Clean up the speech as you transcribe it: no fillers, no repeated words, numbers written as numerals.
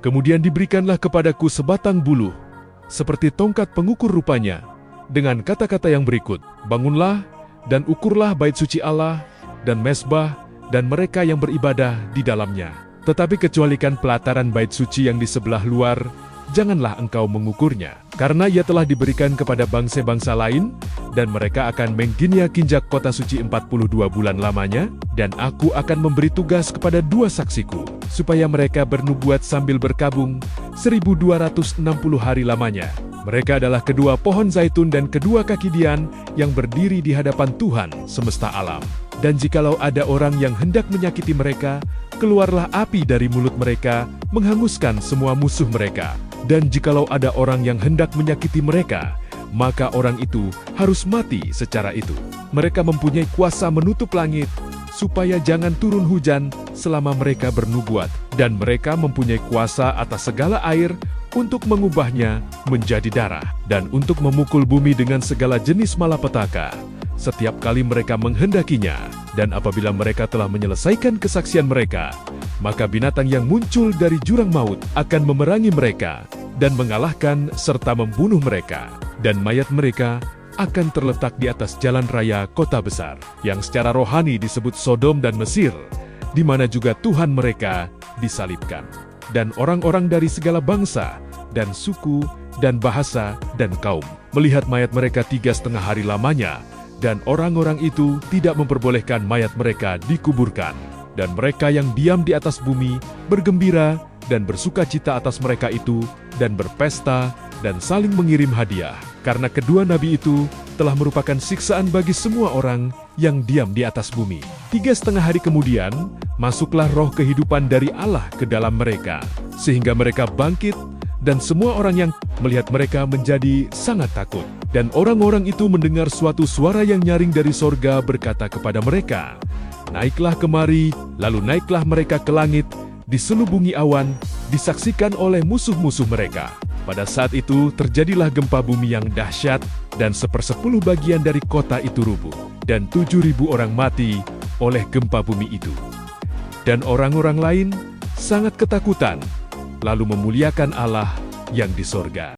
Kemudian diberikanlah kepadaku sebatang buluh, seperti tongkat pengukur rupanya, dengan kata-kata yang berikut, bangunlah dan ukurlah bait suci Allah, dan mezbah, dan mereka yang beribadah di dalamnya. Tetapi kecualikan pelataran bait suci yang di sebelah luar, janganlah engkau mengukurnya, karena ia telah diberikan kepada bangsa-bangsa lain, dan mereka akan mengginjak kota suci 42 bulan lamanya, dan aku akan memberi tugas kepada 2 saksiku, supaya mereka bernubuat sambil berkabung 1260 hari lamanya. Mereka adalah kedua pohon zaitun dan kedua kaki dian yang berdiri di hadapan Tuhan semesta alam. Dan jikalau ada orang yang hendak menyakiti mereka, keluarlah api dari mulut mereka, menghanguskan semua musuh mereka. Dan jikalau ada orang yang hendak menyakiti mereka, maka orang itu harus mati secara itu. Mereka mempunyai kuasa menutup langit, supaya jangan turun hujan selama mereka bernubuat. Dan mereka mempunyai kuasa atas segala air untuk mengubahnya menjadi darah, dan untuk memukul bumi dengan segala jenis malapetaka, setiap kali mereka menghendakinya. Dan apabila mereka telah menyelesaikan kesaksian mereka, maka binatang yang muncul dari jurang maut akan memerangi mereka dan mengalahkan serta membunuh mereka. Dan mayat mereka akan terletak di atas jalan raya kota besar, yang secara rohani disebut Sodom dan Mesir, di mana juga Tuhan mereka disalibkan. Dan orang-orang dari segala bangsa, dan suku, dan bahasa, dan kaum, melihat mayat mereka 3,5 hari lamanya, dan orang-orang itu tidak memperbolehkan mayat mereka dikuburkan. Dan mereka yang diam di atas bumi bergembira dan bersuka cita atas mereka itu, dan berpesta, dan saling mengirim hadiah. Karena kedua nabi itu telah merupakan siksaan bagi semua orang yang diam di atas bumi. 3,5 hari kemudian, masuklah roh kehidupan dari Allah ke dalam mereka, sehingga mereka bangkit, dan semua orang yang melihat mereka menjadi sangat takut. Dan orang-orang itu mendengar suatu suara yang nyaring dari sorga berkata kepada mereka, naiklah kemari, lalu naiklah mereka ke langit, diselubungi awan, disaksikan oleh musuh-musuh mereka. Pada saat itu terjadilah gempa bumi yang dahsyat, dan 1/10 bagian dari kota itu rubuh, dan 7.000 orang mati oleh gempa bumi itu. Dan orang-orang lain sangat ketakutan, lalu memuliakan Allah yang di sorga.